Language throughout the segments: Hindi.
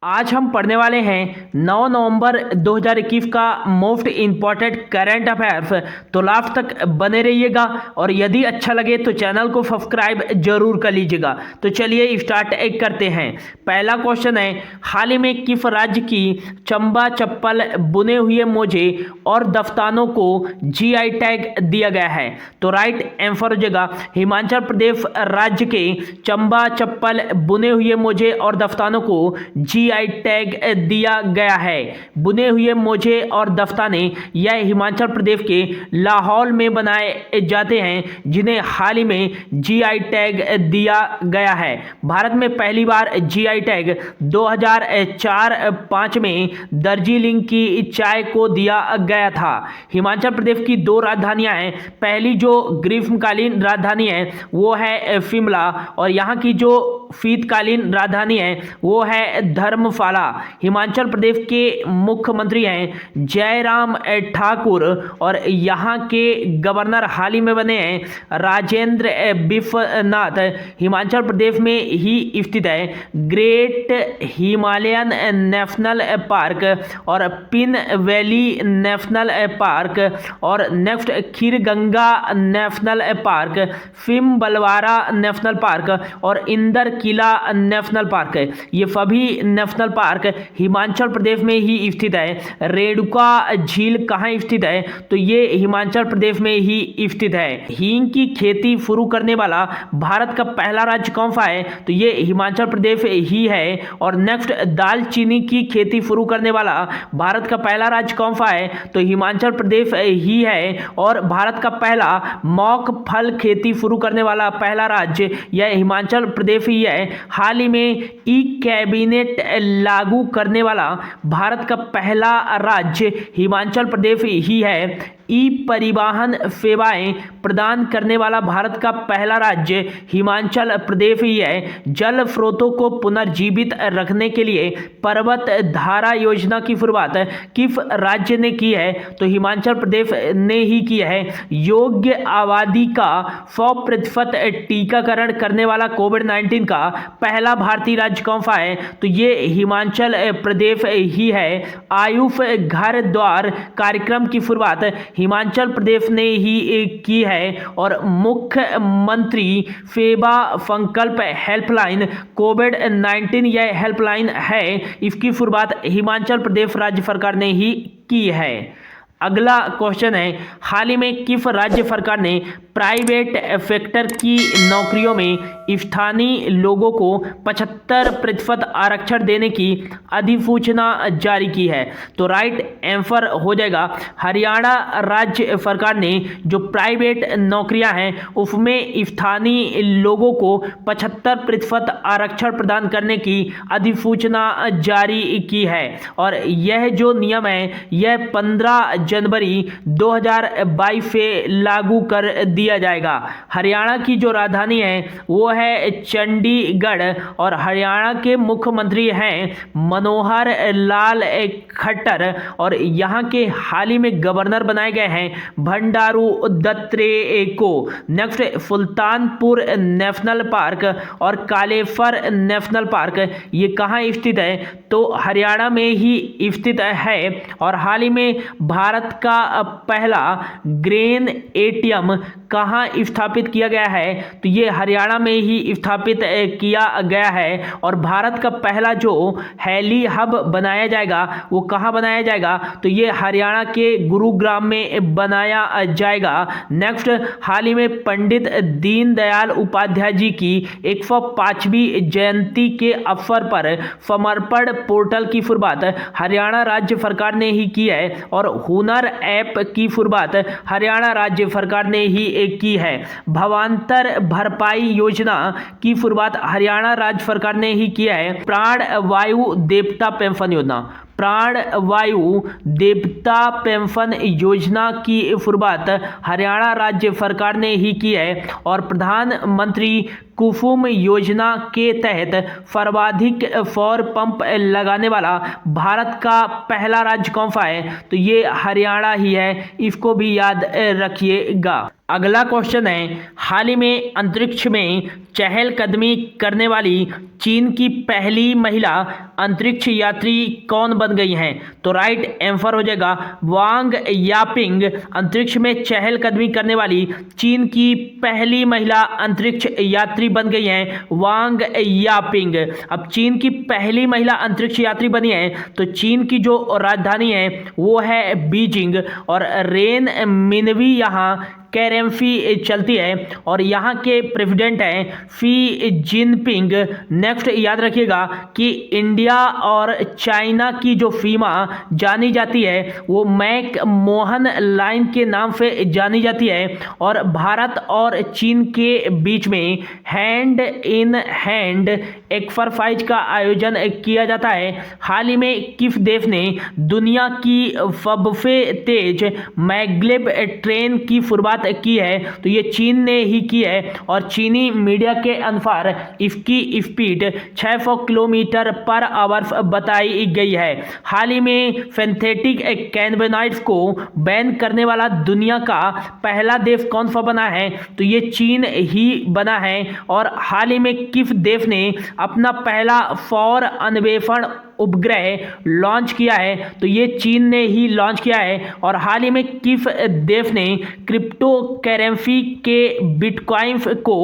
आज हम पढ़ने वाले हैं 9 नवंबर 2021 का मोस्ट इम्पॉर्टेंट करंट अफेयर्स। तो लास्ट तक बने रहिएगा और यदि अच्छा लगे तो चैनल को सब्सक्राइब जरूर कर लीजिएगा। तो चलिए स्टार्ट करते हैं। पहला क्वेश्चन है, हाल ही में किस राज्य की चंबा चप्पल, बुने हुए मोजे और दस्तानों को जीआई टैग दिया गया है? तो राइट आंसर हो जाएगा हिमाचल प्रदेश राज्य के चंबा चप्पल, बुने हुए मोजे और दस्तानों को जीआई टैग दिया गया है। बुने हुए मोजे और दस्ताने यह हिमाचल प्रदेश के लाहौल में बनाए जाते हैं, जिन्हें हाल ही में जीआई टैग दिया गया है। भारत में पहली बार जीआई टैग 2004-5 में दार्जिलिंग की चाय को दिया गया था। हिमाचल प्रदेश की दो राजधानियां हैं। पहली जो ग्रीष्मकालीन राजधानी है वो है शिमला, और यहाँ की जो शीतकालीन राजधानी है वो है धर्मशाला। हिमाचल प्रदेश के मुख्यमंत्री हैं जयराम ठाकुर, और यहाँ के गवर्नर हाल ही में बने हैं राजेंद्र विश्वनाथ। हिमाचल प्रदेश में ही स्थित है ग्रेट हिमालयन नेशनल पार्क और पिन वैली नेशनल पार्क, और next Kheerganga national park, Simbalwara national park और इंदर किला नेशनल पार्क। ये सभी नेशनल पार्क हिमाचल प्रदेश में ही स्थित है। रेणुका झील कहाँ स्थित है? तो ये हिमाचल प्रदेश में ही स्थित है। हींग की खेती शुरू करने वाला भारत का पहला राज्य कौन सा है? तो ये हिमाचल प्रदेश ही है। और नेक्स्ट, दालचीनी की खेती शुरू करने वाला भारत का पहला राज्य कौन सा है? तो हिमाचल प्रदेश ही है। और भारत का पहला मौक फल खेती शुरू करने वाला पहला राज्य यह हिमाचल प्रदेश ही है। हाल ही में ई कैबिनेट लागू करने वाला भारत का पहला राज्य हिमाचल प्रदेश ही है। ई परिवहन सेवाएं प्रदान करने वाला भारत का पहला राज्य हिमाचल प्रदेश ही है। जल स्रोतों को पुनर्जीवित रखने के लिए पर्वत धारा योजना की शुरुआत किस राज्य ने की है? तो हिमाचल प्रदेश ने ही की है। योग्य आबादी का 100% टीकाकरण करने वाला कोविड-19 का पहला भारतीय राज्य कौन सा है? तो ये हिमाचल प्रदेश ही है। आयुष घर द्वार कार्यक्रम की शुरुआत हिमाचल प्रदेश ने ही की है। और मुख्यमंत्री सेवा संकल्प हेल्पलाइन कोविड-19 यह हेल्पलाइन है, इसकी शुरुआत हिमाचल प्रदेश राज्य सरकार ने ही की है। अगला क्वेश्चन है, हाल ही में किस राज्य सरकार ने प्राइवेट सेक्टर की नौकरियों में स्थानीय लोगों को 75% आरक्षण देने की अधिसूचना जारी की है? तो राइट आंसर हो जाएगा हरियाणा राज्य सरकार ने जो प्राइवेट नौकरियां हैं उसमें स्थानीय लोगों को 75% आरक्षण प्रदान करने की अधिसूचना जारी की है। और यह जो नियम है यह 15 जनवरी 2022 से लागू कर दिया जाएगा। हरियाणा की जो राजधानी है वो है चंडीगढ़, और हरियाणा के मुख्यमंत्री हैं मनोहर लाल खट्टर, और यहाँ के हाल ही में गवर्नर बनाए गए हैं बंडारू दत्तात्रेय को। नेक्स्ट, सुल्तानपुर नेशनल पार्क और कालेश्वर नेशनल पार्क ये कहाँ स्थित है? तो हरियाणा में ही स्थित है। और हाल ही में भारत का पहला ग्रेन एटीएम कहाँ स्थापित किया गया है? तो ये हरियाणा में ही स्थापित किया गया है। और भारत का पहला जो हेली हब बनाया जाएगा वो कहाँ बनाया जाएगा? तो ये हरियाणा के गुरुग्राम में बनाया जाएगा। नेक्स्ट, हाल ही में पंडित दीनदयाल उपाध्याय जी की 105वीं जयंती के अवसर पर समर्पण पोर्टल की शुरुआत हरियाणा राज्य सरकार ने ही की है। और हुनर ऐप की शुरुआत हरियाणा राज्य सरकार ने ही की है। भावांतर भरपाई योजना की शुरुआत हरियाणा राज्य सरकार ने ही किया है। प्राण वायु देवता पेंशन योजना, प्राण वायु देवता पेंशन योजना की शुरुआत हरियाणा राज्य सरकार ने ही की है। और प्रधानमंत्री कुसुम योजना के तहत सर्वाधिक सौर पंप लगाने वाला भारत का पहला राज्य कौन सा है? तो ये हरियाणा ही है, इसको भी याद रखिएगा। अगला क्वेश्चन है, हाल ही में अंतरिक्ष में चहलकदमी करने वाली चीन की पहली महिला अंतरिक्ष यात्री कौन बन गई हैं? तो राइट आंसर हो जाएगा वांग यापिंग। अंतरिक्ष में चहलकदमी करने वाली चीन की पहली महिला अंतरिक्ष यात्री बन गई हैं वांग यापिंग। अब चीन की पहली महिला अंतरिक्ष यात्री बनी है तो चीन की जो राजधानी है वो है बीजिंग और रेन मिनवी यहाँ कैरेम्फी चलती है और यहाँ के प्रेसिडेंट हैं शी जिनपिंग। नेक्स्ट याद रखिएगा कि इंडिया और चाइना की जो सीमा जानी जाती है वो मैक मोहन लाइन के नाम से जानी जाती है और भारत और चीन के बीच में हैंड इन हैंड एक्सरसाइज का आयोजन किया जाता है। हाल ही में किस देश ने दुनिया की सबसे तेज मैग्लेव ट्रेन की शुरुआत की है? तो ये चीन ने ही की है और चीनी मीडिया के अनुसार इसकी स्पीड 600 किलोमीटर पर आवर बताई गई है। हाल ही में सिंथेटिक कैनबिनाइड्स को बैन करने वाला दुनिया का पहला देश कौन सा बना है? तो ये चीन ही बना है। और हाल ही में किस देश ने अपना पहला सौर अन्वेषण उपग्रह लॉन्च किया है? तो ये चीन ने ही लॉन्च किया है। और हाल ही में किस देश ने क्रिप्टो करेंसी के बिटकॉइंस को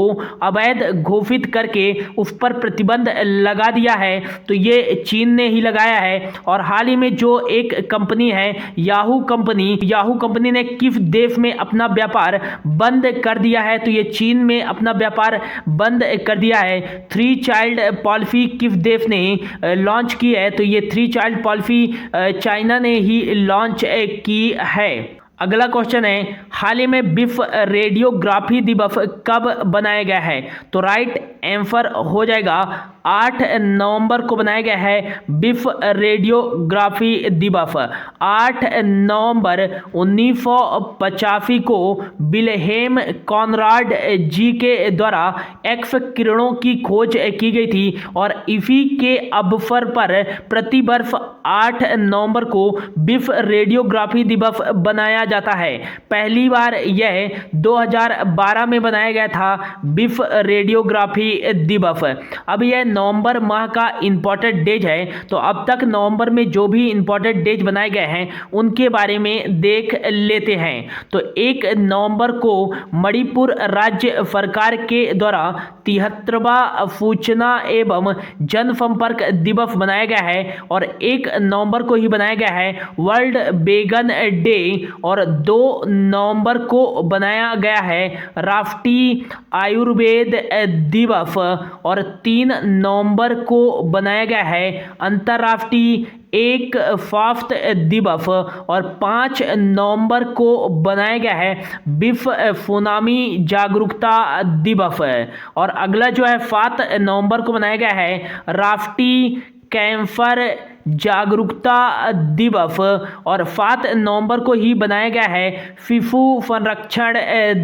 अवैध घोषित करके उस पर प्रतिबंध लगा दिया है? तो ये चीन ने ही लगाया है। और हाल ही में जो एक कंपनी है याहू कंपनी ने किस देश में अपना व्यापार बंद कर दिया है? तो ये चीन में अपना व्यापार बंद कर दिया है। 3 चाइल्ड पॉलिसी किस देश ने लॉन्च की है? तो ये 3 चाइल्ड पॉलिसी चाइना ने ही लॉन्च की है। अगला क्वेश्चन है, हाल ही में विश्व रेडियोग्राफी दिवस कब बनाया गया है? तो राइट आंसर हो जाएगा 8 नवंबर को बनाया गया है विश्व रेडियोग्राफी दिवस। 8 नवंबर 1985 को विल्हेम कॉनराड जी के द्वारा एक्स किरणों की खोज की गई थी और इसी के अवसर पर प्रतिवर्ष 8 नवंबर को विश्व रेडियोग्राफी दिवस बनाया जाता है। पहली बार यह 2012 में बनाया गया था विश्व रेडियोग्राफी दिवस। अब यह नवंबर माह का इंपॉर्टेंट डेज है, तो अब तक नवंबर में जो भी इंपॉर्टेंट डेज बनाए गए हैं उनके बारे में देख लेते हैं। तो 1 नवंबर को मणिपुर राज्य सरकार के द्वारा 73वां सूचना एवं जनसंपर्क दिवस बनाया गया है और 1 नवंबर को ही बनाया गया है वर्ल्ड वेगन डे और 2 नवंबर को बनाया गया है राष्ट्रीय आयुर्वेद दिवस और 3 नवंबर को बनाया गया है अंतर्राष्ट्रीय एक स्वास्थ्य दिवस और 5 नवंबर को बनाया गया है विश्व सुनामी जागरूकता दिवस। और अगला जो है 7 नवंबर को बनाया गया है राष्ट्रीय कैंसर जागरूकता दिवस और 7 नवंबर को ही बनाया गया है शिशु संरक्षण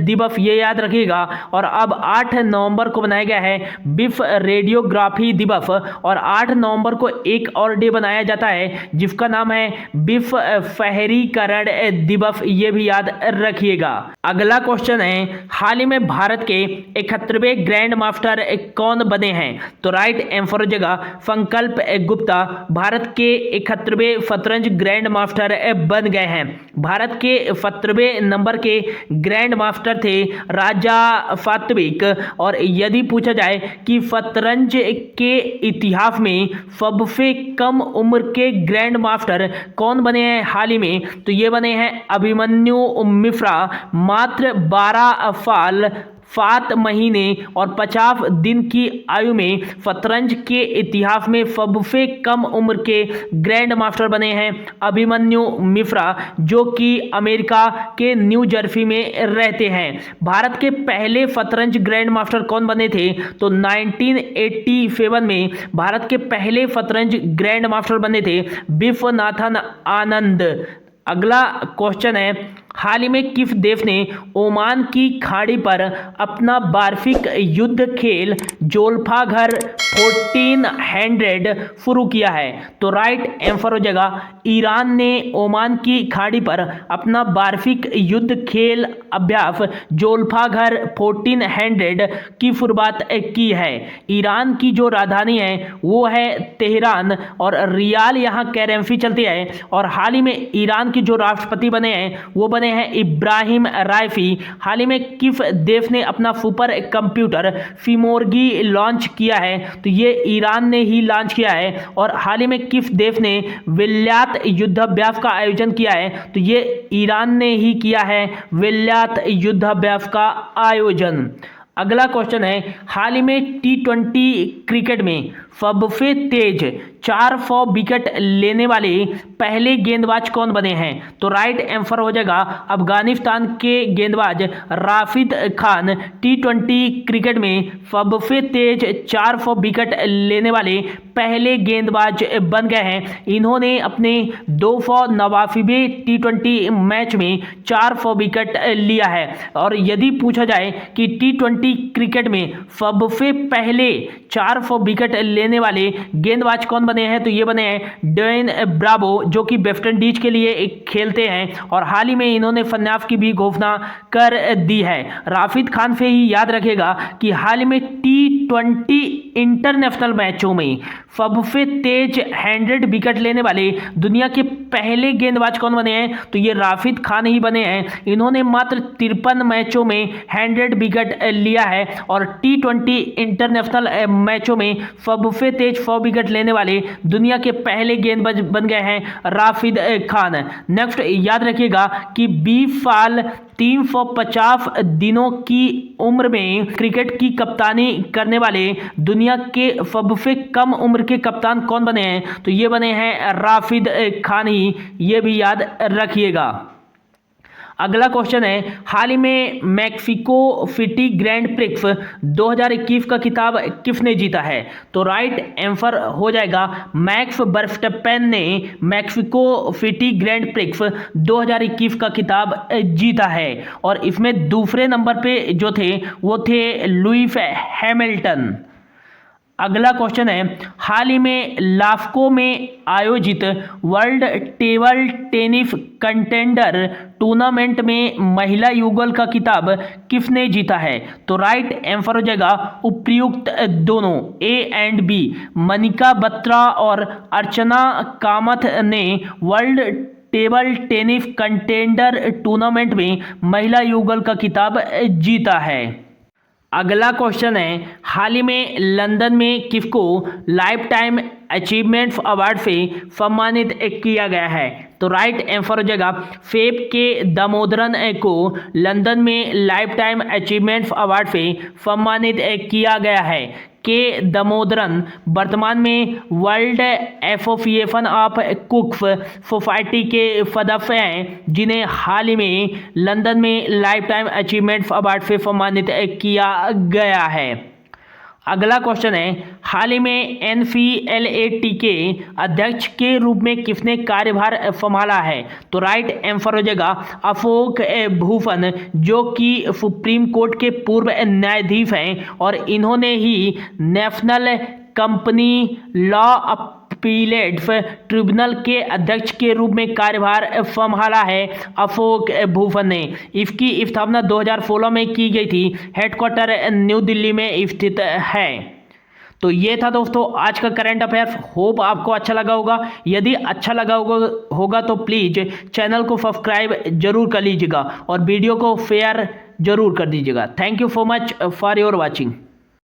दिवस, ये याद रखिएगा। और अब 8 नवंबर को बनाया गया है विश्व रेडियोग्राफी दिवस और 8 नवंबर को एक और डे बनाया जाता है जिसका नाम है विश्व शहरीकरण दिवस, ये भी याद रखिएगा। अगला क्वेश्चन है, हाल ही में भारत के 71वें ग्रैंड मास्टर कौन बने हैं? तो राइट आंसर हो जाएगा संकल्प गुप्ता। भारत के 71वें शतरंज ग्रैंड मास्टर बन गए हैं। भारत के 17वें नंबर के ग्रैंड मास्टर थे राजा सात्विक। और यदि पूछा जाए कि शतरंज के इतिहास में सबसे कम उम्र के ग्रैंड मास्टर कौन बने हैं हाल ही में, तो ये बने हैं अभिमन्यु मिश्रा। मात्र 12 साल 7 महीने और 50 दिन की आयु में शतरंज के इतिहास में सबसे कम उम्र के ग्रैंड मास्टर बने हैं अभिमन्यु मिश्रा, जो कि अमेरिका के न्यू जर्सी में रहते हैं। भारत के पहले शतरंज ग्रैंड मास्टर कौन बने थे? तो 1987 में भारत के पहले शतरंज ग्रैंड मास्टर बने थे विश्वनाथन आनंद। अगला क्वेश्चन है, हाल ही में किस देश ने ओमान की खाड़ी पर अपना वार्षिक युद्ध खेल जोल्फाघर 1400 शुरू किया है? तो राइट आंसर हो जाएगा ईरान ने ओमान की खाड़ी पर अपना वार्षिक युद्ध खेल अभ्यास जोल्फाघर 1400 की शुरुआत की है। ईरान की जो राजधानी है वो है तेहरान और रियाल यहाँ करेंसी चलती है। और हाल ही में ईरान के जो राष्ट्रपति बने हैं वो बने हैं इब्राहिम राइफी। हाल ही में किस देश ने अपना सुपर कंप्यूटर फिमोर्गी लॉन्च किया है? तो ये ईरान ने ही लॉन्च किया है। और हाल ही में किस देश ने विल्यात युद्धाभ्यास का आयोजन किया है? तो ये ईरान ने ही किया है विल्यात युद्धाभ्यास का आयोजन। अगला क्वेश्चन है, हाल ही में T20 क्रिकेट में सबसे तेज 400 विकेट लेने वाले पहले गेंदबाज कौन बने हैं? तो राइट आंसर हो जाएगा अफगानिस्तान के गेंदबाज राशिद खान T20 क्रिकेट में सबसे तेज 400 विकेट लेने वाले पहले गेंदबाज बन गए हैं। इन्होंने अपने 289वें T20 मैच में 400 विकेट लिया है। और यदि पूछा जाए कि T20 क्रिकेट में सबसे पहले 400 विकेट लेने वाले गेंदबाज कौन बने हैं? तो ये बने हैं डेन ब्रावो, जो कि वेस्ट इंडीज के लिए खेलते हैं और हाल ही में इन्होंने संन्यास की भी घोषणा कर दी है। राशिद खान से ही याद रखेगा कि हाल ही में T20 इंटरनेशनल मैचों में सबसे तेज 100 विकेट लेने वाले दुनिया के पहले गेंदबाज कौन बने हैं? तो ये राशिद खान ही बने हैं। इन्होंने मात्र 53 मैचों में 100 विकेट लिया है और T20 इंटरनेशनल मैचों में सबसे तेज 100 विकेट लेने वाले दुनिया के पहले गेंदबाज बन गए हैं राशिद खान। नेक्स्ट याद रखिएगा कि 20 साल 350 दिनों की उम्र में क्रिकेट की कप्तानी करने वाले दुनिया के सबसे कम उम्र के कप्तान कौन बने हैं? तो ये बने हैं राशिद खान ही, ये भी याद रखिएगा। अगला क्वेश्चन है, हाल ही में मैक्सिको सिटी ग्रैंड प्रिक्स 2021 का खिताब किसने जीता है? तो राइट आंसर हो जाएगा मैक्स वर्स्टैपेन ने मैक्सिको सिटी ग्रैंड प्रिक्स 2021 का खिताब जीता है। और इसमें दूसरे नंबर पे जो थे वो थे लुइस हैमिल्टन। अगला क्वेश्चन है, हाल ही में लास्को में आयोजित world table tennis contender tournament में महिला युगल का खिताब किसने जीता है? तो राइट आंसर हो जाएगा उपयुक्त दोनों A and B. Manika Batra और अर्चना कामथ ने world table tennis contender tournament में महिला युगल का खिताब जीता है। अगला क्वेश्चन है, हाल ही में लंदन में किसको लाइफ टाइम अचीवमेंट अवार्ड से सम्मानित किया गया है? तो राइट आंसर हो जाएगा फेब के दामोदरन को लंदन में लाइफ टाइम अचीवमेंट अवार्ड से सम्मानित किया गया है। के दामोदरन वर्तमान में वर्ल्ड एसोसिएशन ऑफ कुक्स सोसाइटी के सदस्य हैं, जिन्हें हाल ही में लंदन में लाइफ टाइम अचीवमेंट अवार्ड से सम्मानित किया गया है। अगला क्वेश्चन है, हाल ही में NCLAT के अध्यक्ष के रूप में किसने कार्यभार संभाला है? तो राइट आंसर हो जाएगा अशोक भूषण, जो कि सुप्रीम कोर्ट के पूर्व न्यायाधीश हैं और इन्होंने ही नेशनल कंपनी लॉ अपीलेट्स ट्रिब्यूनल के अध्यक्ष के रूप में कार्यभार संभाला है अशोक भूषण ने। इसकी स्थापना 2016 में की गई थी। हेडक्वार्टर न्यू दिल्ली में स्थित है। तो ये था दोस्तों आज का करंट अफेयर्स। होप आपको अच्छा लगा होगा। यदि अच्छा लगा होगा तो प्लीज़ चैनल को सब्सक्राइब जरूर कर लीजिएगा और वीडियो को शेयर जरूर कर दीजिएगा। Thank you so much for your watching.